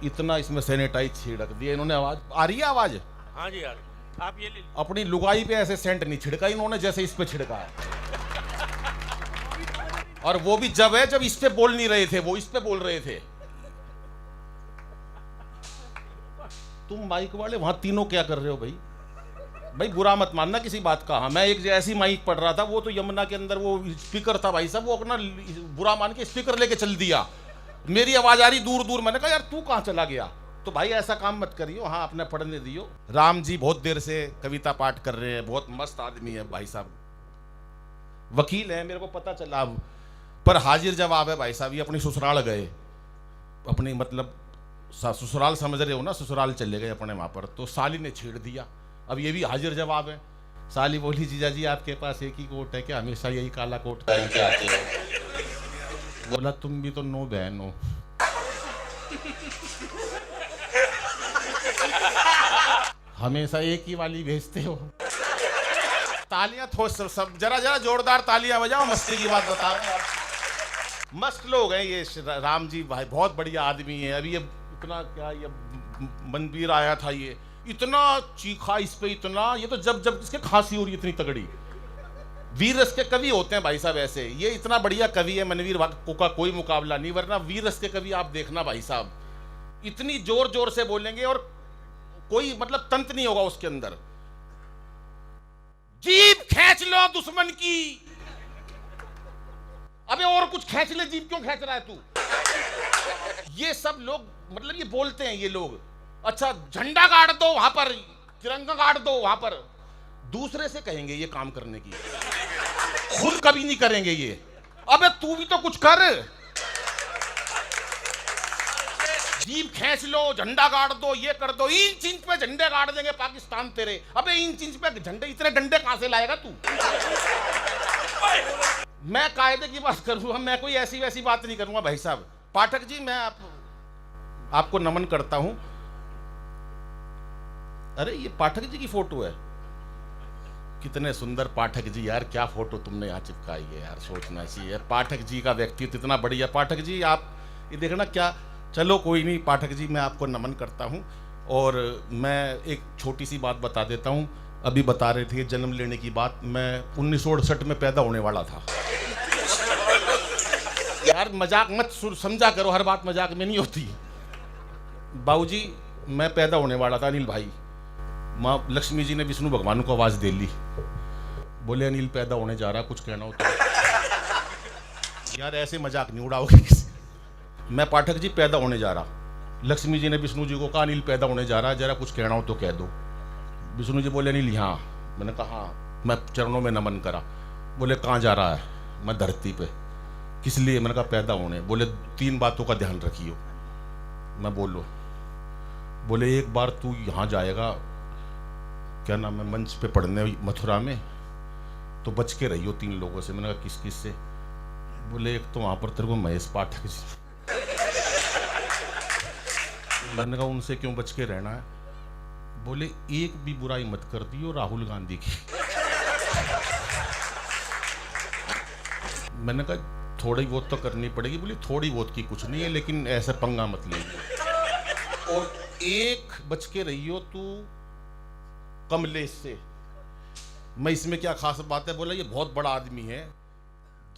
इतना इसमें सैनिटाइज छिड़क दिया इन्होंने। आवाज आ रही है? आवाज हाँ जी यार, आप ये ले अपनी लुगाई पे ऐसे सेंट नहीं छिड़का इन्होंने जैसे इस पे छिड़का है। और वो भी जब इस पे बोल नहीं रहे थे, वो इस पे बोल रहे थे। तुम माइक वाले वहां तीनों क्या कर रहे हो भाई? भाई बुरा मत मानना किसी बात का। हाँ, मैं एक ऐसी माइक पढ़ रहा था, वो तो यमुना के अंदर वो स्पीकर था भाई साहब, वो अपना बुरा मान के स्पीकर लेके चल दिया। मेरी आवाज आ रही दूर दूर, मैंने कहा यार तू कहां चला गया? तो भाई ऐसा काम मत करियो। हाँ, अपने पढ़ने दियो। राम जी बहुत देर से कविता पाठ कर रहे हैं, बहुत मस्त आदमी है भाई साहब, वकील है मेरे को पता चला अब, पर हाजिर जवाब है भाई साहब। ये अपनी ससुराल गए, अपनी मतलब ससुराल समझ रहे हो ना, ससुराल चले गए अपने वहां पर, तो साली ने छेड़ दिया। अब ये भी हाजिर जवाब है। साली बोली जीजा जी आपके पास एक ही कोट है क्या? हमेशा यही काला कोट पहन के आते हो। बोला तुम भी तो नो बहन हो। हमेशा एक ही वाली भेजते हो। तालियां सब जरा जोरदार तालियां बजाओ, मस्ती की बात बता रहे हैं। मस्त लोग हैं ये राम जी भाई, बहुत बढ़िया आदमी है। अभी ये इतना क्या, ये मनवीर आया था, ये इतना चीखा इस पे, इतना, ये तो जब इसके खांसी हो रही इतनी तगड़ी। वीर रस के कवि होते हैं भाई साहब ऐसे। ये इतना बढ़िया कवि है मनवीर का कोई मुकाबला नहीं, वरना वीर रस के कवि आप देखना भाई साहब, इतनी जोर जोर से बोलेंगे और कोई मतलब तंत्र नहीं होगा उसके अंदर। जीभ खींच लो दुश्मन की। अबे और कुछ खींच ले, जीभ क्यों खींच रहा है तू? ये सब लोग मतलब ये बोलते हैं ये लोग। अच्छा झंडा गाड़ दो वहां पर, तिरंगा गाड़ दो वहां पर, दूसरे से कहेंगे ये काम करने की, खुद कभी नहीं करेंगे ये। अबे तू भी तो कुछ कर। जीभ खींच लो, झंडा गाड़ दो, ये कर दो, इंच इंच पे झंडे गाड़ देंगे पाकिस्तान तेरे। अबे इंच इंच पे झंडे, इतने डंडे कहां से लाएगा तू? मैं कायदे की बात करूंगा, मैं कोई ऐसी वैसी बात नहीं करूंगा भाई साहब। पाठक जी मैं आपको नमन करता हूं। अरे ये पाठक जी की फोटो है, कितने सुंदर पाठक जी यार, क्या फोटो तुमने यहाँ चिपकाई है यार, सोचना चाहिए। पाठक जी का व्यक्तित्व इतना बढ़िया। पाठक जी आप ये देखना क्या, चलो कोई नहीं पाठक जी, मैं आपको नमन करता हूँ। और मैं एक छोटी सी बात बता देता हूँ, अभी बता रहे थे जन्म लेने की बात, मैं 1968 में पैदा होने वाला था। यार मजाक मत समझा करो, हर बात मजाक में नहीं होती। बाबूजी मैं पैदा होने वाला था अनिल भाई, माँ लक्ष्मी जी ने विष्णु भगवान को आवाज दे ली, बोले अनिल पैदा होने जा रहा, कुछ कहना हो तो। यार ऐसे मजाक नहीं उड़ाओगे किसी। मैं पाठक जी पैदा होने जा रहा, लक्ष्मी जी ने विष्णु जी को कहा अनिल पैदा होने जा रहा, जरा कुछ कहना हो तो कह दो। विष्णु जी बोले अनिल यहाँ। मैंने कहा हाँ। मैं चरणों में नमन करा। बोले कहाँ जा रहा है? मैं धरती पे। किस लिए? मैंने कहा पैदा होने। बोले 3 बातों का ध्यान रखियो। मैं बोलो। बोले एक बार तू यहाँ जाएगा, क्या नाम है, मंच पे पढ़ने मथुरा में, तो बच के रहियो 3 लोगों से। मैंने कहा किस किस से? बोले एक तो वहां पर तेरे को महेश पाठक जी। मैंने कहा उनसे क्यों बच के रहना है? बोले एक भी बुराई मत कर दियो राहुल गांधी की। मैंने कहा थोड़ी बहुत तो करनी पड़ेगी। बोली थोड़ी बहुत की कुछ नहीं है, लेकिन ऐसे पंगा मत लेगी। और एक बच के रहियो तू कमलेश से। मैं इसमें क्या खास बात है? बोला ये बहुत बड़ा आदमी है।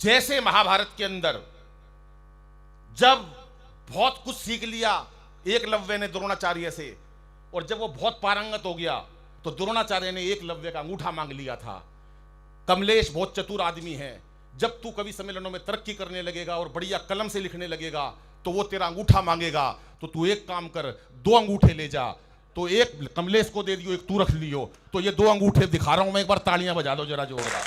जैसे महाभारत के अंदर जब बहुत कुछ सीख लिया एकलव्य ने द्रोणाचार्य से, और जब वो बहुत पारंगत हो गया तो द्रोणाचार्य ने एकलव्य का अंगूठा मांग लिया था। कमलेश बहुत चतुर आदमी है। जब तू कवि सम्मेलनों में तरक्की करने लगेगा और बढ़िया कलम से लिखने लगेगा तो वो तेरा अंगूठा मांगेगा, तो तू एक काम कर, 2 अंगूठे ले जा। तो एक कमलेश को दे दियो, एक तू रख लियो। तो ये 2 अंगूठे दिखा रहा हूं मैं, एक बार तालियां बजा दो जरा जोरदार।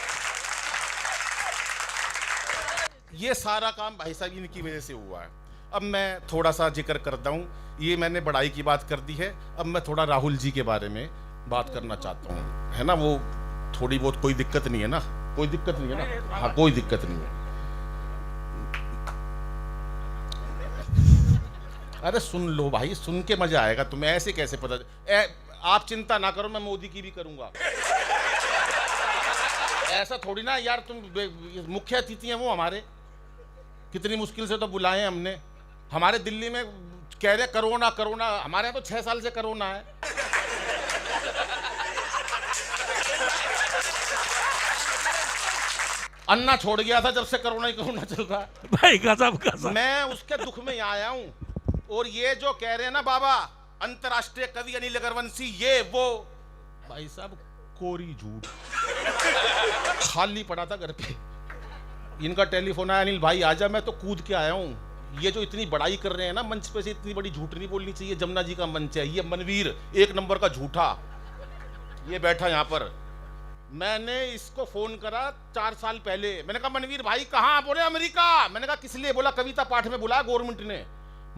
ये सारा काम भाई साहब इनकी वजह से हुआ है। अब मैं थोड़ा सा जिक्र करता हूं, ये मैंने बड़ाई की बात कर दी है, अब मैं थोड़ा राहुल जी के बारे में बात करना चाहता हूं, है ना। वो थोड़ी बहुत कोई दिक्कत नहीं है ना? कोई दिक्कत नहीं है ना? हाँ कोई दिक्कत नहीं है। अरे सुन लो भाई, सुन के मजा आएगा तुम्हें। ऐसे कैसे पता? आप चिंता ना करो, मैं मोदी की भी करूंगा। ऐसा थोड़ी ना यार, तुम मुख्य अतिथि हैं वो हमारे, कितनी मुश्किल से तो बुलाए हमने। हमारे दिल्ली में कह रहे कोरोना कोरोना, हमारे यहाँ तो 6 साल से कोरोना है। अन्ना छोड़ गया था जब से कोरोना ही कोरोना चल रहा है। भाई गजब गजब। मैं उसके दुख में यहाँ आया हूं। और ये जो कह रहे हैं ना बाबा अंतर्राष्ट्रीय कवि अनिल अग्रवंशी, ये वो, भाई साहब कोरी झूठ। खाली पड़ा था घर पे, इनका टेलीफोन आया, अनिल भाई आजा, मैं तो कूद के आया हूं। ये जो इतनी बड़ाई कर रहे हैं ना मंच पे से, इतनी बड़ी झूठ नहीं बोलनी चाहिए। जमुना जी का मंच है, ये मनवीर 1 नंबर का झूठा, ये बैठा यहाँ पर। मैंने इसको फोन करा 4 साल पहले, मैंने कहा मनवीर भाई कहाँ? बोले अमेरिका। मैंने कहा किस लिए? बोला कविता पाठ में बुलाया गवर्नमेंट ने।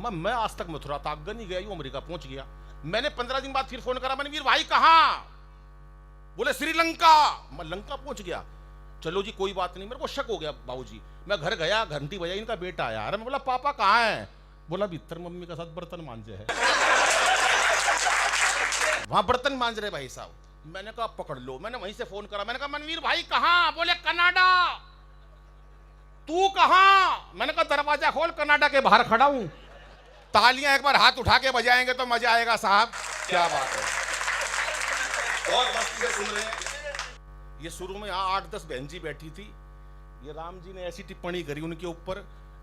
मैं आज तक मथुरा तक नहीं गया, यूं अमेरिका पहुंच गया। मैंने 15 दिन बाद फिर फोन करा, मनवीर भाई कहाँ? बोले श्रीलंका। मैं लंका पहुंच गया। चलो जी कोई बात नहीं। मेरे को शक हो गया बाबूजी। मैं घर गया, घंटी बजाई, इनका बेटा आया। अरे मैं बोला पापा कहाँ है? बोला भीतर मम्मी के साथ बर्तन मांजे है। वहां बर्तन मांज रहे भाई साहब। मैंने कहा पकड़ लो। मैंने वहीं से फोन करा, मैंने कहा मनवीर भाई कहाँ? बोले कनाडा। तू कहाँ? मैंने कहा दरवाजा खोल, कनाडा के बाहर खड़ा हूं। तालियां एक बार हाथ उठा के बजाएंगे तो मजा आएगा साहब। क्या बात है, बहुत मस्ती से सुन रहे हैं। ये शुरू में यहाँ 8-10 बहन जी बैठी थी। ये राम जी ने ऐसी टिप्पणी करी उनके ऊपर,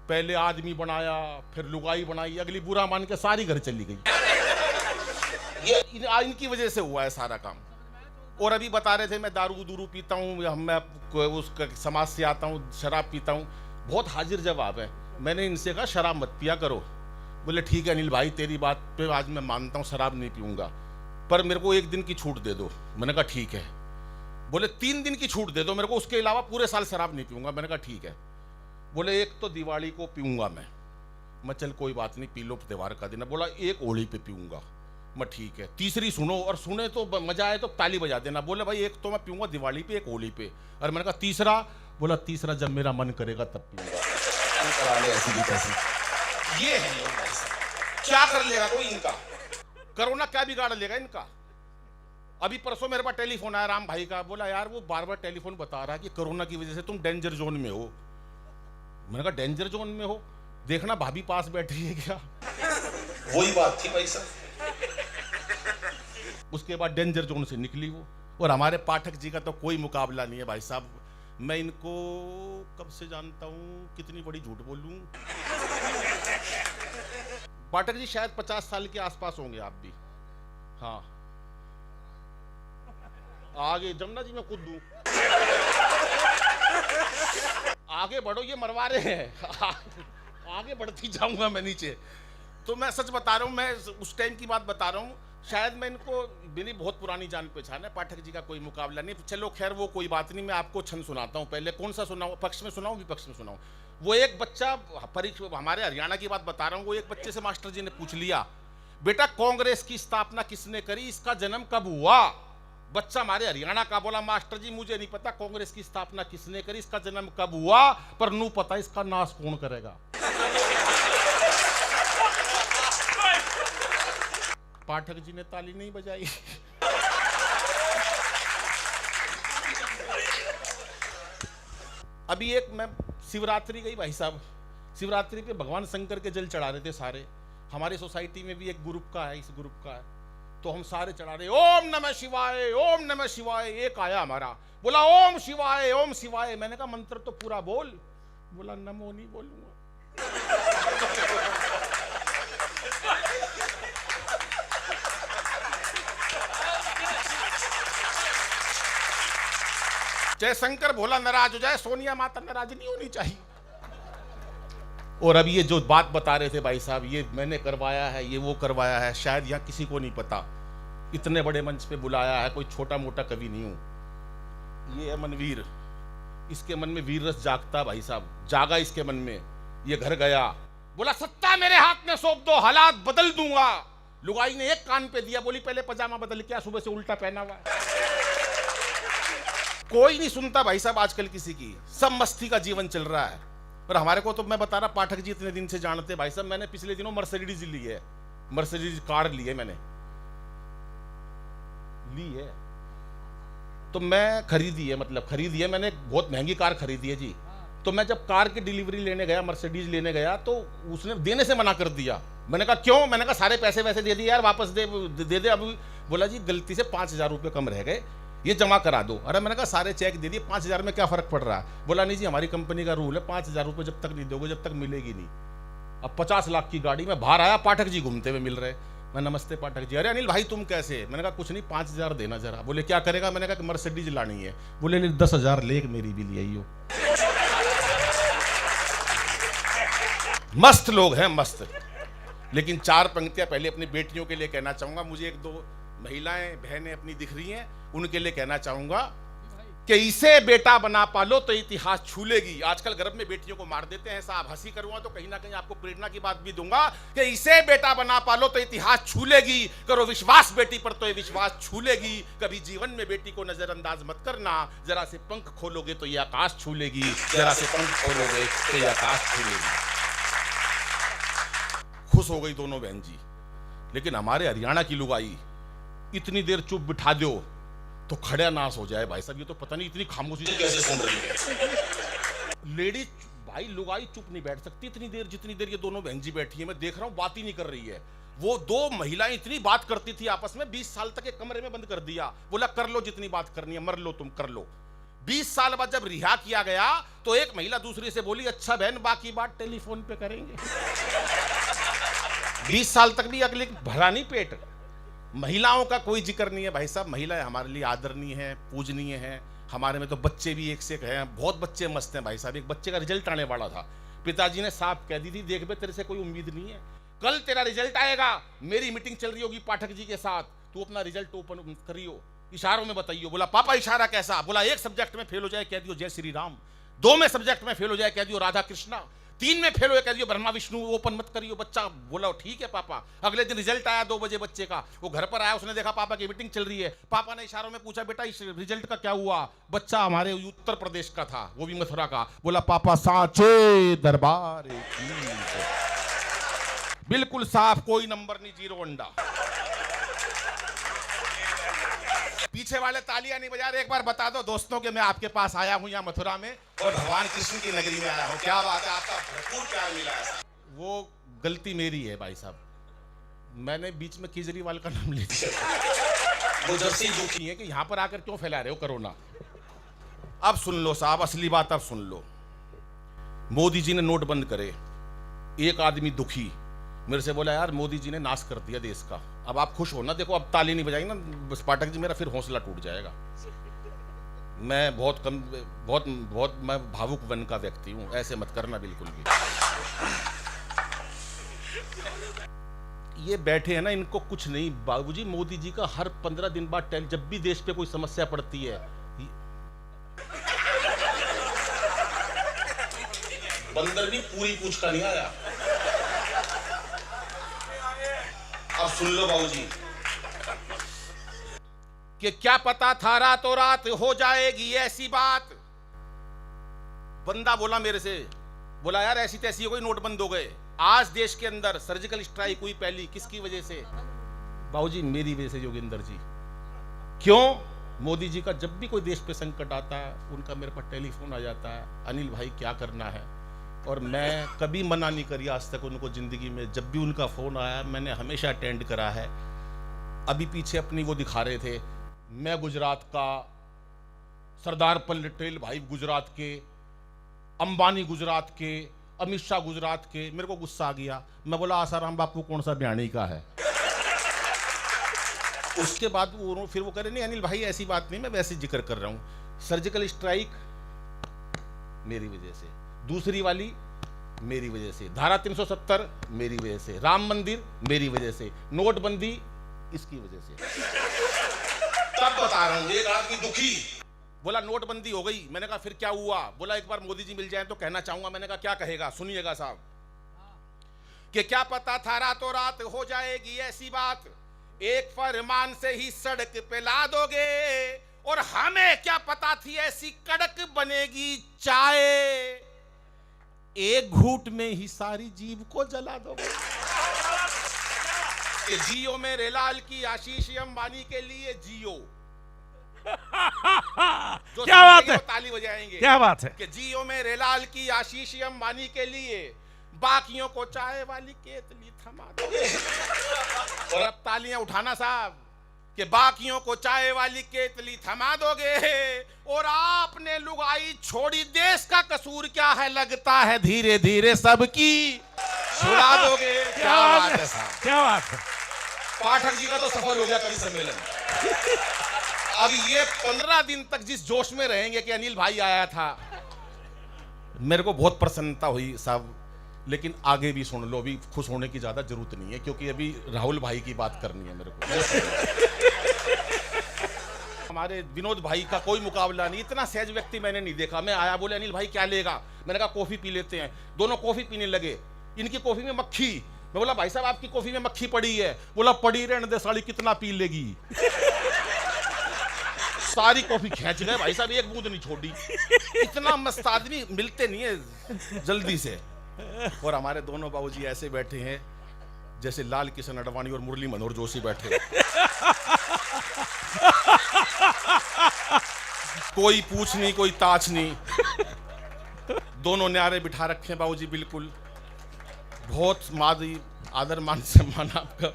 पहले आदमी बनाया फिर लुगाई बनाई, अगली बुरा मान के सारी घर चली गई। ये इनकी वजह से हुआ है सारा काम। और अभी बता रहे थे मैं दारू दूरू पीता हूँ, मैं उसका समाज से आता हूँ, शराब पीता हूँ। बहुत हाजिर जवाब है। मैंने इनसे कहा शराब मत पिया करो। बोले ठीक है अनिल भाई तेरी बात पे आज मैं मानता हूँ, शराब नहीं पीऊंगा, पर मेरे को 1 दिन की छूट दे दो। मैंने कहा ठीक है। बोले 3 दिन की छूट दे दो मेरे को, उसके अलावा पूरे साल शराब नहीं पीऊंगा। मैंने कहा ठीक है। बोले एक तो दिवाली को पीऊंगा मैं चल कोई बात नहीं पी लो, त्योहार का दिन है। बोला एक होली पे पीऊंगा। मैं ठीक है। तीसरी सुनो, और सुने तो मजा आए तो ताली बजा देना। बोले भाई एक तो मैं पीऊंगा दिवाली पे, एक होली पे। और मैंने कहा तीसरा? बोला तीसरा जब मेरा मन करेगा तब पीऊंगा। ये है लोग, क्या कर लेगा कोई इनका? कोरोना क्या बिगाड़ लेगा इनका? अभी परसों मेरे पास टेलीफोन आया राम भाई का। बोला यार वो बार बार टेलीफोन बता रहा है कि कोरोना की वजह से तुम डेंजर जोन में हो। मैंने कहा डेंजर जोन में हो? देखना भाभी पास बैठी है क्या। वही बात थी भाई साहब। उसके बाद डेंजर जोन से निकली वो। और हमारे पाठक जी का तो कोई मुकाबला नहीं है भाई साहब। मैं इनको कब से जानता हूं, कितनी बड़ी झूठ बोलूं। पाठक जी शायद 50 साल के आसपास होंगे आप भी। हाँ आगे जमुना जी में कूद दूं। आगे बढ़ो, ये मरवा रहे हैं। आगे बढ़ती जाऊंगा मैं नीचे। तो मैं सच बता रहा हूं, मैं उस टाइम की बात बता रहा हूं। शायद मैं इनको, मेरी बहुत पुरानी जान पहचान है, पाठक जी का कोई मुकाबला नहीं। चलो खैर वो कोई बात नहीं। मैं आपको छंद सुनाता हूं। पहले कौन सा सुनाऊं? पक्ष में सुनाऊं विपक्ष में सुनाऊं? वो एक बच्चा परीक्षा, हमारे हरियाणा की बात बता रहा हूं। वो एक बच्चे से मास्टर जी ने पूछ लिया, बेटा कांग्रेस की स्थापना किसने करी, इसका जन्म कब हुआ? बच्चा हमारे हरियाणा का बोला, मास्टर जी मुझे नहीं पता कांग्रेस की स्थापना किसने करी, इसका जन्म कब हुआ, पर नू पता इसका नाश कौन करेगा। पाठक जी ने ताली नहीं बजाई। अभी एक मैं शिवरात्रि गई भाई साहब। शिवरात्रि पे भगवान शंकर के जल चढ़ा रहे थे सारे। हमारी सोसाइटी में भी एक ग्रुप का है, इस ग्रुप का है, तो हम सारे चढ़ा रहे ओम नमः शिवाय, ओम नमः शिवाय। एक आया हमारा, बोला ओम शिवाय, ओम शिवाय। मैंने कहा मंत्र तो पूरा बोल। बोला नमो नहीं बोलूंगा। चाहे शंकर भोला नाराज हो जाए, सोनिया माता नाराज नहीं होनी चाहिए। और अब ये जो बात बता रहे थे भाई साहब, ये मैंने करवाया है, ये वो करवाया है, शायद यहाँ किसी को नहीं पता। इतने बड़े मंच पे बुलाया है, कोई छोटा मोटा कवि नहीं हूं। ये है मनवीर, इसके मन में वीर रस जागता भाई साहब, जागा इसके मन में। ये घर गया, बोला सत्ता मेरे हाथ में सौंप दो, हालात बदल दूंगा। लुगाई ने एक कान पे दिया, बोली पहले पजामा बदल, क्या सुबह से उल्टा पहना हुआ। कोई नहीं सुनता भाई साहब आजकल किसी की, सब मस्ती का जीवन चल रहा है। और हमारे को तो मैं बता रहा, पाठक जी इतने दिन से जानते भाई साहब। मैंने पिछले दिनों मर्सिडीज ली है, मर्सिडीज कार ली है, मैंने ली है। तो मैं खरीदी है, मतलब खरीदी है मैंने, बहुत महंगी कार खरीदी है जी। तो मैं जब कार की डिलीवरी लेने गया, मर्सिडीज लेने गया, तो उसने देने से मना कर दिया। मैंने कहा क्यों? मैंने कहा सारे पैसे वैसे दे दिए यार, वापस दे दे अभी। बोला जी गलती से 5,000 रुपये कम रह गए, ये जमा करा दो। अरे मैंने कहा सारे चेक दे दिए, 5,000 में क्या फर्क पड़ रहा है? बोला नहीं जी हमारी कंपनी का रूल है, 5,000 रुपये जब तक नहीं दोगे जब तक मिलेगी नहीं। अब 50 लाख की गाड़ी में बाहर आया, पाठक जी घूमते हुए मिल रहे। मैं नमस्ते पाठक जी। अरे अनिल भाई तुम कैसे? मैंने कहा कुछ नहीं, 5,000 देना जरा। बोले क्या करेगा? मैंने कहा मर्सिडीज लानी है। बोले नहीं 10,000 लेक मेरी भी ले आइयो। मस्त लोग हैं, मस्त। लेकिन 4 पंक्तियां पहले अपनी बेटियों के लिए कहना चाहूंगा। मुझे 1-2 महिलाएं बहनें अपनी दिख रही हैं, उनके लिए कहना चाहूंगा कि इसे बेटा बना पालो तो इतिहास छू लेगी। आजकल गर्भ में बेटियों को मार देते हैं साहब। हंसी करूंगा तो कहीं ना कहीं आपको प्रेरणा की बात भी दूंगा कि इसे बेटा बना पालो तो इतिहास छू लेगी। करो विश्वास बेटी पर तो ये विश्वास छू लेगी। कभी जीवन में बेटी को नजरअंदाज मत करना। जरा से पंख खोलोगे तो ये आकाश छू लेगी। जरा से पंख खोलोगे तो ये आकाश छू लेगी। खुश हो गई दोनों बहन जी। लेकिन हमारे हरियाणा की लुगाई इतनी देर चुप बिठा दो तो खड़ा नाश हो जाए। भाई साहब ये तो पता नहीं इतनी खामोशी से कैसे सुन रही है। लेडीज भाई लुगाई चुप नहीं बैठ सकती इतनी देर जितनी देर ये दोनों बहन जी बैठी है। मैं देख रहा हूं बात ही नहीं कर रही है। वो 2 महिलाएं इतनी बात करती थी आपस में, 20 साल तक एक कमरे में बंद कर दिया। बोला कर लो जितनी बात करनी है, मर लो तुम, कर लो। 20 साल बाद जब रिहा किया गया तो एक महिला दूसरी से बोली अच्छा बहन बाकी बात टेलीफोन पे करेंगे। 20 साल तक भी अगले भरा नहीं पेट। महिलाओं का कोई जिक्र नहीं है भाई साहब। महिलाएं हमारे लिए आदरणीय हैं, पूजनीय हैं। हमारे में तो बच्चे भी एक से एक हैं, बहुत बच्चे मस्त हैं भाई साहब। एक बच्चे का रिजल्ट आने वाला था, पिताजी ने साफ कह दी थी देख बे तेरे से कोई उम्मीद नहीं है, कल तेरा रिजल्ट आएगा, मेरी मीटिंग चल रही होगी पाठक जी के साथ, तू अपना रिजल्ट ओपन करियो, इशारों में बताइयो। बोला पापा इशारा कैसा? बोला 1 सब्जेक्ट में फेल हो जाए कह दियो जय श्री राम, 2 में सब्जेक्ट में फेल हो जाए कह दियो राधा कृष्णा, 3 में फेल हो कह दियो ब्रह्मा विष्णु, ओपन मत करियो। बच्चा बोला ठीक है पापा। अगले दिन रिजल्ट आया 2 बजे बच्चे का। वो घर पर आया, उसने देखा पापा की मीटिंग चल रही है। पापा ने इशारों में पूछा बेटा इस रिजल्ट का क्या हुआ? बच्चा हमारे उत्तर प्रदेश का था, वो भी मथुरा का। बोला पापा सांचे दरबार बिल्कुल साफ, कोई नंबर नहीं, 0 अंडा। पीछे वाले तालियां नहीं बजा रहे। एक बार बता दो दोस्तों कि मैं आपके पास आया हूं यहाँ मथुरा में और भगवान कृष्ण की नगरी में आया हूं। क्या बात है, आपका भरपूर प्यार मिला है। वो गलती मेरी है भाई साहब, मैंने बीच में केजरीवाल का नाम ले दिया। वो जब से दुखी है कि यहाँ पर आकर क्यों फैला रहे हो कोरोना। अब सुन लो साहब, असली बात अब सुन लो। मोदी जी ने नोट बंद करे, एक आदमी दुखी मेरे से बोला यार मोदी जी ने नाश कर दिया देश का। अब आप खुश हो ना, देखो अब ताली नहीं बजाएंगे ना बस पाठक जी, मेरा फिर हौसला टूट जाएगा। मैं बहुत मैं भावुक वन का व्यक्ति हूं, ऐसे मत करना बिल्कुल भी। ये बैठे हैं ना, इनको कुछ नहीं। बाबूजी मोदी जी का हर 15 दिन बाद जब भी देश पे कोई समस्या पड़ती है, बंदर भी पूरी पूछ का नहीं आया। अब सुन लो बाबूजी कि क्या पता था रातों रात हो जाएगी ऐसी बात। बंदा बोला मेरे से, बोला यार ऐसी तैसी कोई नोट बंद हो गए। आज देश के अंदर सर्जिकल स्ट्राइक हुई पहली, किसकी वजह से? बाबूजी मेरी वजह से योगेंद्र जी। क्यों? मोदी जी का जब भी कोई देश पे संकट आता है उनका मेरे पास टेलीफोन आ जाता है, अनिल भाई क्या करना है। और मैं कभी मना नहीं करी आज तक उनको जिंदगी में। जब भी उनका फोन आया मैंने हमेशा अटेंड करा है। अभी पीछे अपनी वो दिखा रहे थे, मैं गुजरात का, सरदार पटेल भाई गुजरात के, अंबानी गुजरात के, अमित शाह गुजरात के। मेरे को गुस्सा आ गया। मैं बोला आसाराम बापू कौन सा बयानी का है? उसके बाद वो फिर वो कह रहे नहीं अनिल भाई ऐसी बात नहीं, मैं वैसे जिक्र कर रहा हूं। सर्जिकल स्ट्राइक मेरी वजह से, दूसरी वाली मेरी वजह से, धारा 370 मेरी वजह से, राम मंदिर मेरी वजह से, नोटबंदी इसकी वजह से। तब बता रहा हूं, एक आदमी दुखी बोला नोटबंदी हो गई। मैंने कहा फिर क्या हुआ? बोला एक बार मोदी जी मिल जाए तो कहना चाहूंगा। मैंने कहा क्या कहेगा? सुनिएगा साहब कि क्या पता था रातों रात हो जाएगी ऐसी बात, एक फरमान से ही सड़क पे ला दोगे, और हमें क्या पता थी ऐसी कड़क बनेगी चाय, एक घूंट में ही सारी जीभ को जला दोगे। कि जियो मेरे लाल की आशीष अंबानी के लिए जियो। क्या बात है, ताली बजाएंगे। क्या बात है। कि जियो मेरे लाल की आशीष अंबानी के लिए, बाकियों को चाय वाली केतली थमा दोगे। और अब तालियां उठाना साहब कि बाकियों को चाय वाली केतली थमा दोगे और आपने लुगाई छोड़ी, देश का कसूर क्या है, लगता है धीरे धीरे सबकी छुड़ा दोगे। क्या बात है साहब, क्या बात है। पाठक जी का तो सफल हो गया कवि सम्मेलन। अब ये 15 दिन तक जिस जोश में रहेंगे कि अनिल भाई आया था, मेरे को बहुत प्रसन्नता हुई साहब। लेकिन आगे भी सुन लो, अभी खुश होने की ज्यादा जरूरत नहीं है क्योंकि अभी राहुल भाई की बात करनी है मेरे को। हमारे विनोद भाई का कोई मुकाबला नहीं, इतना सहज व्यक्ति मैंने नहीं देखा। मैं आया, बोले अनिल भाई क्या लेगा, मैंने कहा कॉफी पी लेते हैं। दोनों कॉफी पीने लगे, इनकी कॉफी में मक्खी। मैं बोला भाई साहब आपकी कॉफी में मक्खी पड़ी है। बोला पड़ी रहने दे साली, कितना पी लेगी। सारी कॉफी खींच गए भाई साहब, एक बूंद नहीं छोड़ी। इतना मस्त आदमी मिलते नहीं है जल्दी से। और हमारे दोनों बाबूजी ऐसे बैठे हैं जैसे लाल किशन अडवाणी और मुरली मनोहर जोशी बैठे। कोई पूछ नहीं, कोई ताछ नहीं, दोनों न्यारे बिठा रखे हैं बाबूजी बिल्कुल। बहुत मादी आदर मान सम्मान आपका,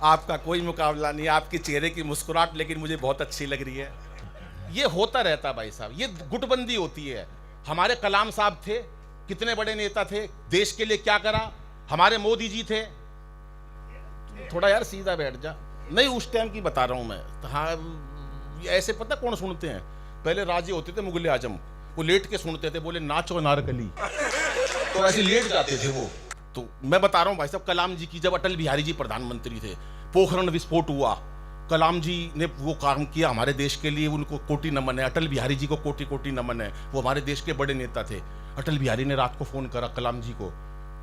आपका कोई मुकाबला नहीं। आपके चेहरे की मुस्कुराहट लेकिन मुझे बहुत अच्छी लग रही है। ये होता रहता भाई साहब, ये गुटबंदी होती है। हमारे कलाम साहब थे, कितने बड़े नेता थे, देश के लिए क्या करा। हमारे मोदी जी थे, थोड़ा यार सीधा बैठ जा, नहीं उस टाइम की बता रहा हूं मैं। हाँ ऐसे पता कौन सुनते हैं, पहले राजे होते थे मुगल आजम, वो लेट के सुनते थे, बोले नाचो नारकली, तो ऐसे लेट जाते थे वो। तो मैं बता रहा हूँ भाई साहब, कलाम जी की जब अटल बिहारी जी प्रधानमंत्री थे, पोखरण विस्फोट हुआ, कलाम जी ने वो काम किया हमारे देश के लिए, उनको कोटि नमन है। अटल बिहारी जी को कोटि कोटि नमन है, वो हमारे देश के बड़े नेता थे। अटल बिहारी ने रात को फोन करा कलाम जी को,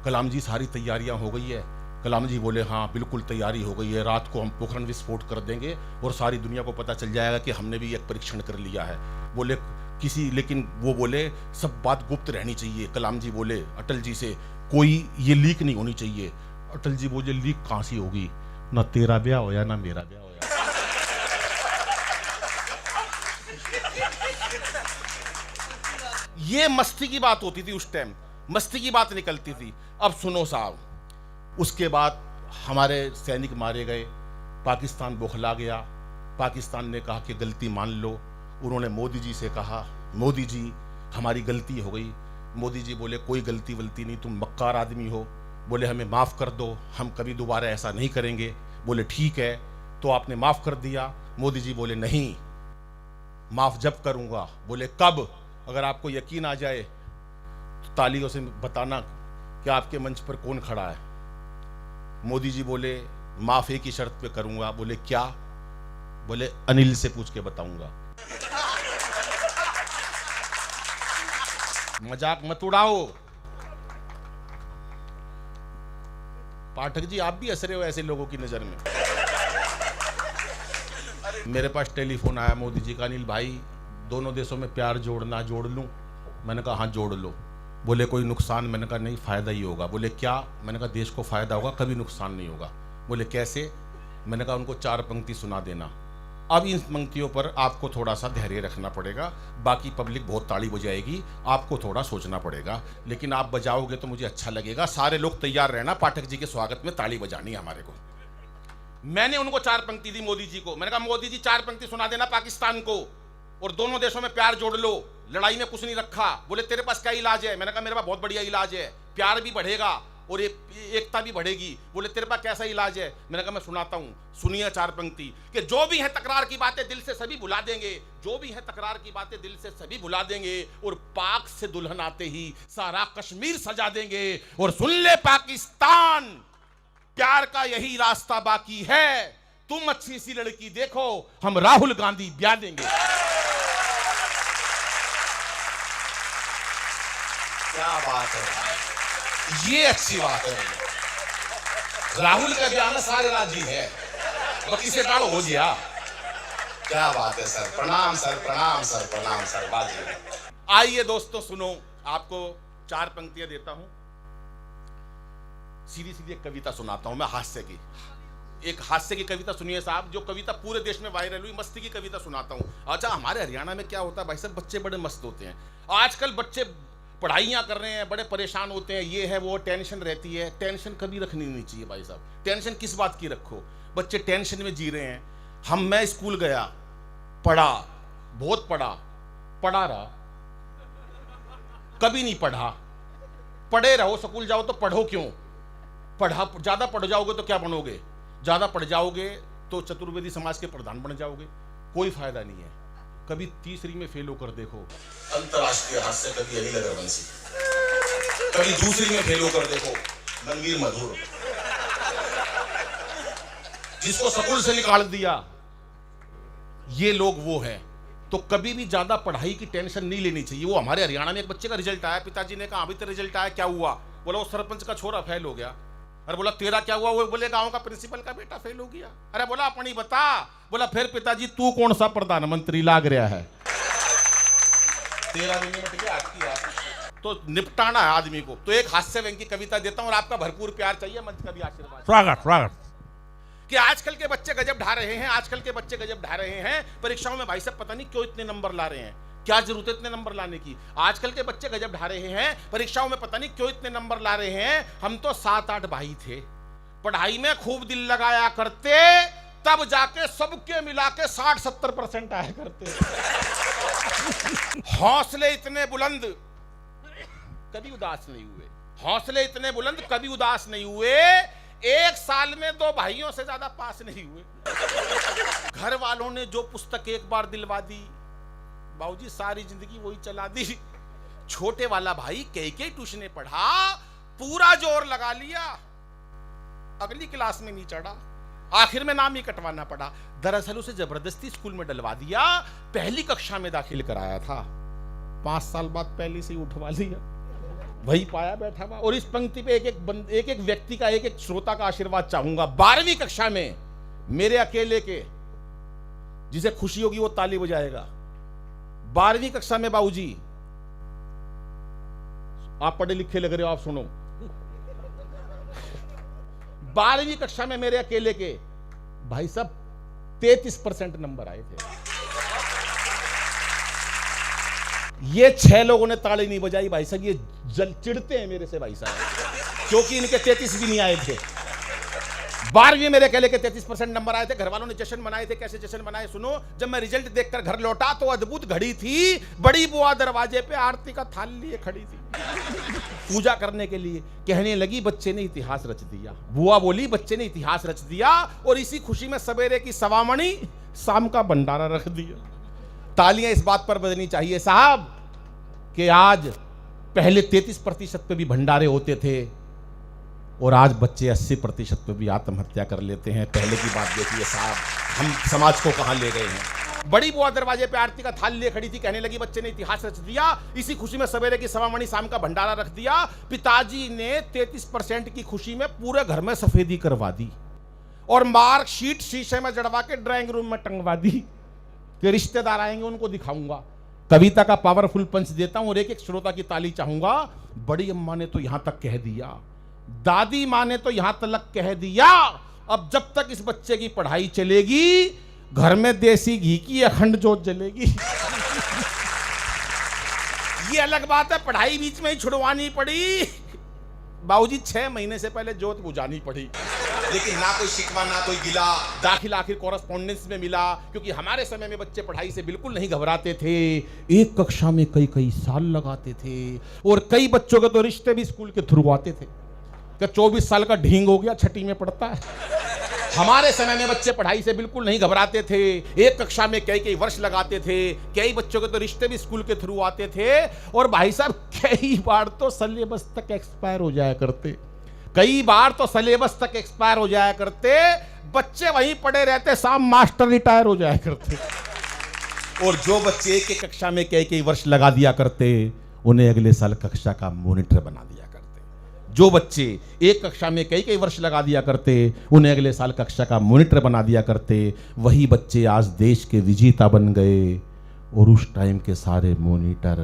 कलाम जी सारी तैयारियां हो गई है। कलाम जी बोले हाँ बिल्कुल तैयारी हो गई है, रात को हम पोखरण विस्फोट कर देंगे और सारी दुनिया को पता चल जाएगा कि हमने भी एक परीक्षण कर लिया है। बोले किसी, लेकिन वो बोले सब बात गुप्त रहनी चाहिए। कलाम जी बोले अटल जी से कोई ये लीक नहीं होनी चाहिए। अटल जी बोले लीक कहां से होगी, ना तेरा ब्याह होया ना मेरा ब्याह होया। ये मस्ती की बात होती थी उस टाइम, मस्ती की बात निकलती थी। अब सुनो साहब, उसके बाद हमारे सैनिक मारे गए, पाकिस्तान बौखला गया। पाकिस्तान ने कहा कि गलती मान लो। उन्होंने मोदी जी से कहा मोदी जी हमारी गलती हो गई। मोदी जी बोले कोई गलती वलती नहीं, तुम मक्कार आदमी हो। बोले हमें माफ़ कर दो, हम कभी दोबारा ऐसा नहीं करेंगे। बोले ठीक है, तो आपने माफ़ कर दिया। मोदी जी बोले नहीं, माफ़ जब करूँगा। बोले कब, अगर आपको यकीन आ जाए तो तालियों से बताना कि आपके मंच पर कौन खड़ा है। मोदी जी बोले माफ एक ही शर्त पे करूंगा। बोले क्या? बोले अनिल से पूछ के बताऊंगा। मजाक मत उड़ाओ। पाठक जी आप भी हंस रहे हो ऐसे लोगों की नजर में। मेरे पास टेलीफोन आया मोदी जी का, अनिल भाई दोनों देशों में प्यार जोड़ना, जोड़ लूं? मैंने कहा हाँ जोड़ लो। बोले कोई नुकसान? मैंने कहा नहीं फायदा ही होगा। बोले क्या? मैंने कहा देश को फायदा होगा, कभी नुकसान नहीं होगा। बोले कैसे? मैंने कहा उनको 4 पंक्ति सुना देना। अब इन पंक्तियों पर आपको थोड़ा सा धैर्य रखना पड़ेगा, बाकी पब्लिक बहुत ताली बजाएगी, आपको थोड़ा सोचना पड़ेगा, लेकिन आप बजाओगे तो मुझे अच्छा लगेगा। सारे लोग तैयार रहना, पाठक जी के स्वागत में ताली बजानी है हमारे को। मैंने उनको 4 पंक्ति दी मोदी जी को। मैंने कहा मोदी जी 4 पंक्ति सुना देना पाकिस्तान को और दोनों देशों में प्यार जोड़ लो, लड़ाई में कुछ नहीं रखा। बोले तेरे पास क्या इलाज है? मैंने कहा मेरे पास बहुत बढ़िया इलाज है, प्यार भी बढ़ेगा और एकता भी बढ़ेगी। बोले तेरे पास कैसा इलाज है? मैंने कहा मैं सुनाता हूँ, सुनिए 4 पंक्ति कि जो भी है तकरार की बातें दिल से सभी भुला देंगे, जो भी है तकरार की बातें दिल से सभी भुला देंगे और पाक से दुल्हन आते ही सारा कश्मीर सजा देंगे। और सुन ले पाकिस्तान, प्यार का यही रास्ता बाकी है, तुम अच्छी सी लड़की देखो, हम राहुल गांधी ब्याह देंगे। क्या बात है, ये अच्छी बात है। राहुल का ब्याह सारे राजी है, बाकी से टाड़ो हो गया। क्या बात है सर, प्रणाम सर, प्रणाम सर, प्रणाम सर, बाजी। आइए दोस्तों सुनो, आपको 4 पंक्तियां देता हूं, सीधी सीधी एक कविता सुनाता हूं मैं हास्य की। एक हास्य की कविता सुनिए साहब, जो कविता पूरे देश में वायरल हुई, मस्ती की कविता सुनाता हूं। अच्छा हमारे हरियाणा में क्या होता है भाई साहब, बच्चे बड़े मस्त होते हैं आजकल। बच्चे पढ़ाइयाँ कर रहे हैं, बड़े परेशान होते हैं, ये है वो, टेंशन रहती है। टेंशन कभी रखनी नहीं चाहिए भाई साहब। टेंशन किस बात की रखो? बच्चे टेंशन में जी रहे हैं। मैं स्कूल गया, पढ़ा, बहुत पढ़ा रहा, कभी नहीं पढ़ा। पढ़े रहो, स्कूल जाओ तो पढ़ो क्यों? ज्यादा पढ़ जाओगे तो क्या बनोगे? ज्यादा पढ़ जाओगे तो चतुर्वेदी समाज के प्रधान बन जाओगे, कोई फायदा नहीं है। कभी तीसरी में फेल होकर देखो, अंतरराष्ट्रीय हास्य कभी अनिल अग्रवंशी। कभी दूसरी में फेल होकर देखो, रणवीर मधुर। जिसको स्कूल से निकाल दिया, ये लोग वो हैं। तो कभी भी ज्यादा पढ़ाई की टेंशन नहीं लेनी चाहिए। वो हमारे हरियाणा में एक बच्चे का रिजल्ट आया, पिताजी ने कहा अभी तो रिजल्ट आया, क्या हुआ? बोला वो सरपंच का छोरा फेल हो गया। अरे बोला तेरा क्या हुआ? वो बोले गांव का प्रिंसिपल का बेटा फेल हो गया। अरे बोला अपनी बता। बोला फिर पिताजी तू कौन सा प्रधानमंत्री लाग रहा है? तेरा नहीं निपट गया आपकी यार। तो निपटाना है आदमी को। तो एक हास्य व्यंग्य की कविता देता हूं और आपका भरपूर प्यार चाहिए, मंच का भी आशीर्वाद। स्वागत। कि आजकल के बच्चे गजब ढा रहे हैं, आजकल के बच्चे गजब ढा रहे हैं परीक्षाओं में। भाई साहब पता नहीं क्यों इतने नंबर ला रहे हैं, क्या जरूरत है इतने नंबर लाने की? आजकल के बच्चे गजब ढा रहे हैं परीक्षाओं में, पता नहीं क्यों इतने नंबर ला रहे हैं। हम तो 7-8 भाई थे, पढ़ाई में खूब दिल लगाया करते, तब जाके सबके मिला के 60-70% आया करते। हौसले इतने बुलंद, कभी उदास नहीं हुए। हौसले इतने बुलंद, कभी उदास नहीं हुए। एक साल में 2 भाइयों से ज्यादा पास नहीं हुए। घर वालों ने जो पुस्तक एक बार दिलवा दी, बाबूजी सारी जिंदगी वही चला दी। छोटे वाला भाई कई ट्यूशने पढ़ा, पूरा जोर लगा लिया, अगली क्लास में नहीं चढ़ा, आखिर में नाम ही कटवाना पड़ा। दरअसल उसे जबरदस्ती स्कूल में डलवा दिया, पहली कक्षा में दाखिल कराया था, 5 साल बाद पहली से ही उठवा लिया। वही पाया बैठा हुआ। और इस पंक्ति पे एक व्यक्ति का, एक श्रोता का आशीर्वाद चाहूंगा। 12वीं कक्षा में मेरे अकेले के, जिसे खुशी होगी वो ताली बजाएगा। 12वीं कक्षा में बाबूजी, आप पढ़े लिखे लग रहे हो, आप सुनो। 12वीं कक्षा में मेरे अकेले के भाई साहब 33% नंबर आए थे। ये 6 लोगों ने ताली नहीं बजाई भाई साहब, ये चिढ़ते हैं मेरे से भाई साहब, क्योंकि इनके 33 भी नहीं आए थे। 12वीं मेरे अकेले के 33% नंबर आए थे। घर वालों ने जश्न मनाए थे। कैसे जश्न मनाए सुनो। जब मैं रिजल्ट देखकर घर लौटा तो अद्भुत घड़ी थी। बड़ी बुआ दरवाजे पे आरती का थाल लिए खड़ी थी, पूजा करने के लिए। कहने लगी बच्चे ने इतिहास रच दिया। बुआ बोली बच्चे ने इतिहास रच दिया, और इसी खुशी में सवेरे की सवामणी, शाम का भंडारा रख दिया। तालियां इस बात पर बजनी चाहिए साहब कि आज पहले 33% पे भी भंडारे होते थे, और आज बच्चे 80% पे भी आत्महत्या कर लेते हैं। पहले की बात देखिए साहब, हम समाज को कहां ले गए हैं। बड़ी बुआ दरवाजे पे आरती का थाल लिए खड़ी थी। कहने लगी बच्चे ने इतिहास रच दिया, इसी खुशी में सवेरे की सवामणी, शाम का भंडारा रख दिया। पिताजी ने 33% की खुशी में पूरे घर में सफेदी करवा दी, और मार्कशीट शीशे में जड़वा के ड्राइंग रूम में टंगवा दी कि रिश्तेदार आएंगे उनको दिखाऊंगा। कविता का पावरफुल पंच देता हूं और एक श्रोता की ताली चाहूंगा। बड़ी अम्मा ने तो यहां तक कह दिया, दादी माँ ने तो यहां तक कह दिया, अब जब तक इस बच्चे की पढ़ाई चलेगी, घर में देसी घी की अखंड जोत जलेगी। ये अलग बात है, पढ़ाई बीच में ही छुड़वानी पड़ी बाबूजी, 6 महीने से पहले जोत बुझानी पड़ी, लेकिन ना कोई शिकवा ना कोई गिला। दाखिला आखिर कॉरेस्पॉन्डेंस में मिला, क्योंकि हमारे समय में बच्चे पढ़ाई से बिल्कुल नहीं घबराते थे। एक कक्षा में कई साल लगाते थे, और कई बच्चों के तो रिश्ते भी स्कूल के थ्रू आते थे। क्या 24 साल का ढींग हो गया, छठी में पढ़ता है। हमारे समय में बच्चे पढ़ाई से बिल्कुल नहीं घबराते थे। एक कक्षा में कई वर्ष लगाते थे। कई बच्चों के तो रिश्ते भी स्कूल के थ्रू आते थे, और भाई साहब कई बार तो सिलेबस तक एक्सपायर हो जाया करते। बच्चे वहीं पढ़े रहते, शाम मास्टर रिटायर हो जाया करते। और जो बच्चे एक कक्षा में कई वर्ष लगा दिया करते, उन्हें अगले साल कक्षा का मॉनिटर बना दिया करते। जो बच्चे एक कक्षा में कई वर्ष लगा दिया करते, उन्हें अगले साल कक्षा का मॉनिटर बना दिया करते। वही बच्चे आज देश के विजेता बन गए, और उस टाइम के सारे मॉनिटर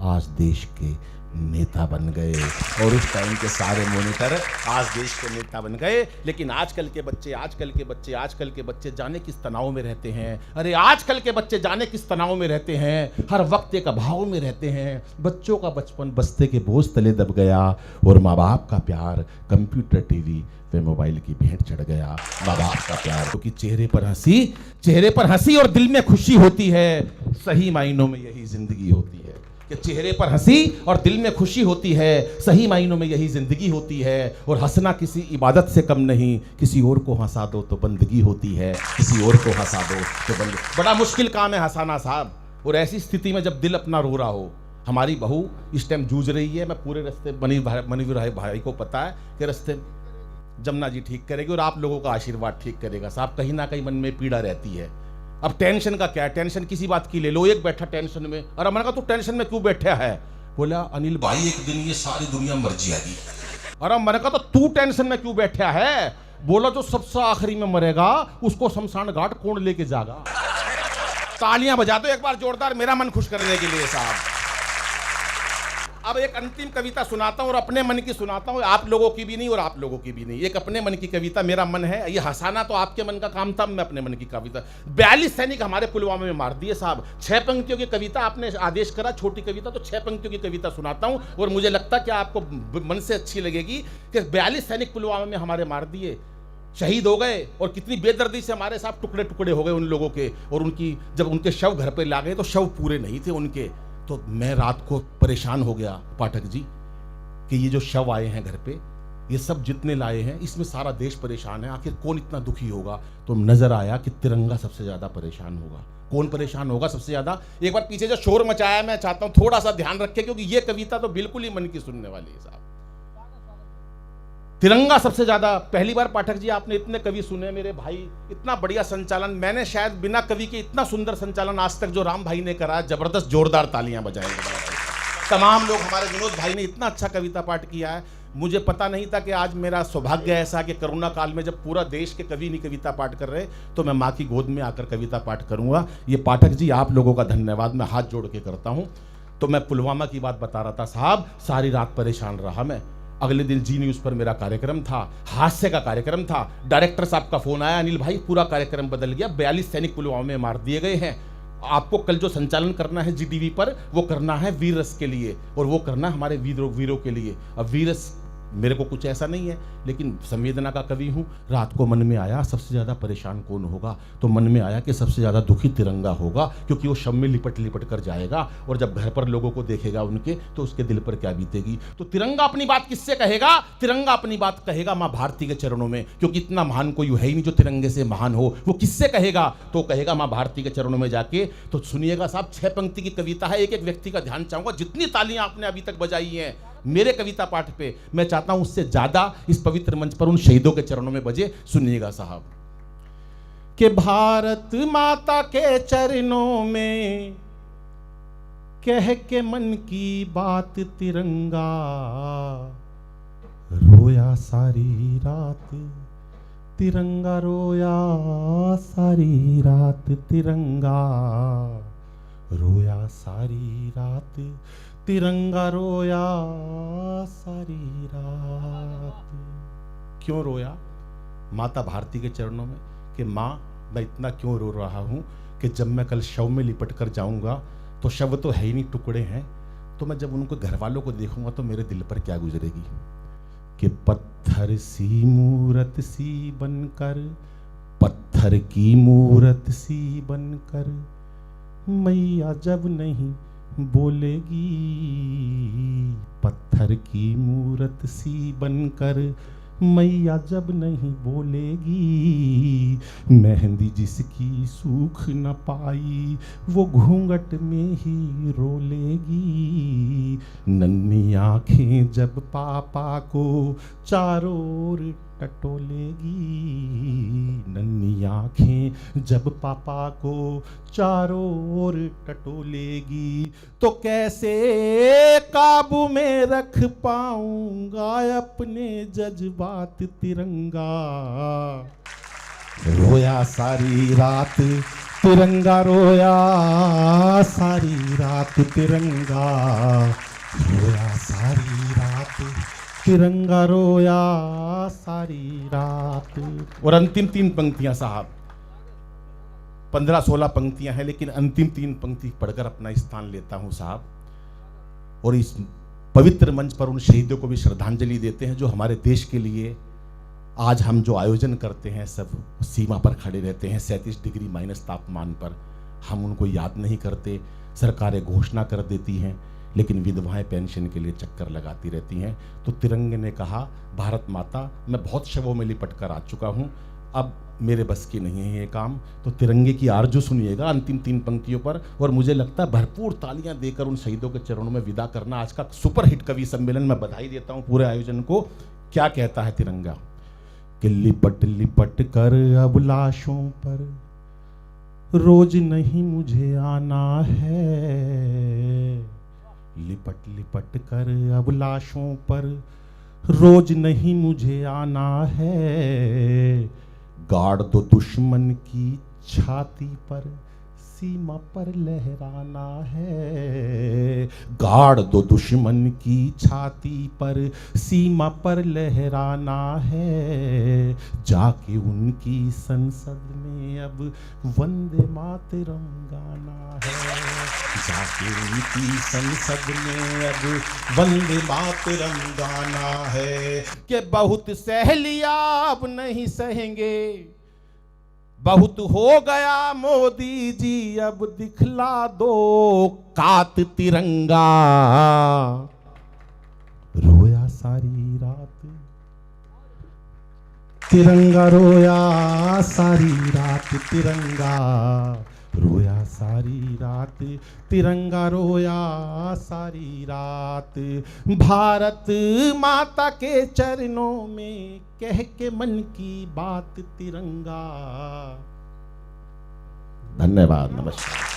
आज देश के नेता बन गए, और उस टाइम के सारे मॉनिटर आज देश के नेता बन गए। लेकिन आजकल के बच्चे जाने किस तनाव में रहते हैं। अरे आजकल के बच्चे जाने किस तनाव में रहते हैं, हर वक्त एक अभाव में रहते हैं। बच्चों का बचपन बस्ते के बोझ तले दब गया, और माँ बाप का प्यार कंप्यूटर, टीवी वे मोबाइल की भेंट चढ़ गया। माँ बाप का प्यार, क्योंकि चेहरे पर हंसी और दिल में खुशी होती है। सही मायनों में यही जिंदगी होती है कि चेहरे पर हंसी और दिल में खुशी होती है। सही मायनों में यही जिंदगी होती है। और हंसना किसी इबादत से कम नहीं, किसी और को हंसा दो तो बंदगी होती है, किसी और को हंसा दो तो बंदगी। बड़ा मुश्किल काम है हंसाना साहब। और ऐसी स्थिति में जब दिल अपना रो रहा हो, हमारी बहू इस टाइम जूझ रही है। मैं पूरे रास्ते मनीवीर भाई को पता है कि रास्ते जमुना जी ठीक करेगी और आप लोगों का आशीर्वाद ठीक करेगा साहब। कहीं ना कहीं मन में पीड़ा रहती है। अब टेंशन का क्या है, टेंशन किसी बात की ले लो। एक बैठा टेंशन में, और मैंने कहा तू टेंशन में क्यों बैठा है? बोला अनिल भाई एक दिन ये सारी दुनिया मर जाएगी। और मैंने कहा तो तू टेंशन में क्यों बैठा है? बोला जो सबसे आखिरी में मरेगा उसको शमशान घाट कौन लेके जाएगा? तालियां बजा दो एक बार जोरदार, मेरा मन खुश करने के लिए साहब। अब एक अंतिम कविता सुनाता हूं, और अपने मन की सुनाता हूं, आप लोगों की भी नहीं और आप लोगों की भी नहीं। एक अपने मन की कविता, मेरा मन है ये हंसाना तो आपके मन का काम था, मैं अपने मन की कविता। 42 सैनिक हमारे पुलवामा में मार दिए साहब। 6 पंक्तियों की कविता आपने आदेश करा, छोटी कविता, तो 6 पंक्तियों की कविता सुनाता हूं। और मुझे लगता है कि आपको मन से अच्छी लगेगी कि 42 सैनिक पुलवामा में हमारे मार दिए, शहीद हो गए, और कितनी बेदर्दी से हमारे साथ टुकड़े टुकड़े हो गए उन लोगों के। और उनकी जब उनके शव घर पर ला गए तो शव पूरे नहीं थे उनके। तो मैं रात को परेशान हो गया पाठक जी कि ये जो शव आए हैं घर पे, ये सब जितने लाए हैं, इसमें सारा देश परेशान है, आखिर कौन इतना दुखी होगा? तो नजर आया कि तिरंगा सबसे ज्यादा परेशान होगा। कौन परेशान होगा सबसे ज्यादा? एक बार पीछे जो शोर मचाया, मैं चाहता हूं थोड़ा सा ध्यान रखें, क्योंकि ये कविता तो बिल्कुल ही मन की सुनने वाली है साहब। तिरंगा सबसे ज्यादा, पहली बार पाठक जी आपने इतने कवि सुने मेरे भाई, इतना बढ़िया संचालन। मैंने शायद बिना कवि के इतना सुंदर संचालन आज तक जो राम भाई ने करा, जबरदस्त, जोरदार तालियां बजाएंगे तमाम लोग। हमारे विनोद भाई ने इतना अच्छा कविता पाठ किया है। मुझे पता नहीं था कि आज मेरा सौभाग्य ऐसा कि कोरोना काल में जब पूरा देश के कवि नहीं कविता पाठ कर रहे, तो मैं माँ की गोद में आकर कविता पाठ करूंगा। ये पाठक जी आप लोगों का धन्यवाद मैं हाथ जोड़ के करता हूं। तो मैं पुलवामा की बात बता रहा था साहब। सारी रात परेशान रहा मैं। अगले दिन जी न्यूज पर मेरा कार्यक्रम था, हास्य का कार्यक्रम था। डायरेक्टर साहब का फोन आया, अनिल भाई पूरा कार्यक्रम बदल गया, 42 सैनिक पुलवामा में मार दिए गए हैं। आपको कल जो संचालन करना है जीटीवी पर, वो करना है वीर रस के लिए, और वो करना हमारे वीरों के लिए। अब वीर रस मेरे को कुछ ऐसा नहीं है, लेकिन संवेदना का कवि हूँ। रात को मन में आया सबसे ज़्यादा परेशान कौन होगा, तो मन में आया कि सबसे ज़्यादा दुखी तिरंगा होगा, क्योंकि वो शव में लिपट लिपट कर जाएगा, और जब घर पर लोगों को देखेगा उनके, तो उसके दिल पर क्या बीतेगी। तो तिरंगा अपनी बात किससे कहेगा? तिरंगा अपनी बात कहेगा माँ भारती के चरणों में, क्योंकि इतना महान कोई है ही नहीं जो तिरंगे से महान हो। वो किससे कहेगा? तो कहेगा माँ भारती के चरणों में जाके। तो सुनिएगा साहब, 6 पंक्ति की कविता है। एक एक व्यक्ति का ध्यान चाहूंगा। जितनी तालियां आपने अभी तक बजाई हैं मेरे कविता पाठ पे, मैं चाहता हूं उससे ज्यादा इस पवित्र मंच पर उन शहीदों के चरणों में बजे। सुनिएगा साहब कि भारत माता के चरणों में कह के मन की बात तिरंगा रोया सारी रात, तिरंगा रोया सारी रात, तिरंगा रोया सारी रात, तिरंगा रोया सारी रात। क्यों रोया? माता भारती के चरणों में कि माँ मैं इतना क्यों रो रहा हूँ कि जब मैं कल शव में लिपट कर जाऊँगा तो शव तो है ही नहीं, टुकड़े हैं, तो मैं जब उनको घर वालों को देखूंगा तो मेरे दिल पर क्या गुजरेगी कि पत्थर सी मूरत सी बनकर, पत्थर की मूरत सी बनकर मैया जब नहीं बोलेगी, पत्थर की मूरत सी बनकर मैया जब नहीं बोलेगी, मेहंदी जिसकी सूख न पाई वो घूंघट में ही रो लेगी, नन्ही आंखें जब पापा को चारों ओर टटोलेगी, नन्ही आंखें जब पापा को चारों ओर टटोलेगी, तो कैसे काबू में रख पाऊंगा अपने जज्बात तिरंगा रोया सारी रात, तिरंगा रोया सारी रात, तिरंगा रोया सारी रात तिरंगा, रोया सारी रात। और अंतिम 3 पंक्तियां साहब, 15-16 पंक्तियां हैं, लेकिन अंतिम 3 पंक्ति पढ़कर अपना स्थान लेता हूं साहब। और इस पवित्र मंच पर उन शहीदों को भी श्रद्धांजलि देते हैं जो हमारे देश के लिए आज हम जो आयोजन करते हैं, सब सीमा पर खड़े रहते हैं 37 डिग्री माइनस तापमान पर। हम उनको याद नहीं करते। सरकारें घोषणा कर देती हैं, लेकिन विधवाएं पेंशन के लिए चक्कर लगाती रहती हैं। तो तिरंगे ने कहा, भारत माता, मैं बहुत शवों में लिपट कर आ चुका हूं, अब मेरे बस की नहीं है ये काम। तो तिरंगे की आरजू सुनिएगा अंतिम 3 पंक्तियों पर। और मुझे लगता है भरपूर तालियां देकर उन शहीदों के चरणों में विदा करना आज का सुपरहिट कवि सम्मेलन। मैं बधाई देता हूं पूरे आयोजन को। क्या कहता है तिरंगा कि लिपट लिपट कर अब लाशों पर रोज नहीं मुझे आना है, लिपट लिपट कर अब लाशों पर रोज नहीं मुझे आना है। गाड़ दो दुश्मन की छाती पर सीमा पर लहराना है, गाड़ दो दुश्मन की छाती पर सीमा पर लहराना है। जाके उनकी संसद में अब वंदे मातरम गाना है, जाके उनकी संसद में अब वंदे मातरम गाना है। कि बहुत सह लिया अब नहीं सहेंगे, बहुत हो गया मोदी जी अब दिखला दो कात तिरंगा। रोया सारी रात तिरंगा, रोया सारी रात तिरंगा, रोया सारी रात तिरंगा, रोया सारी रात। भारत माता के चरणों में कह के मन की बात तिरंगा। धन्यवाद, नमस्कार।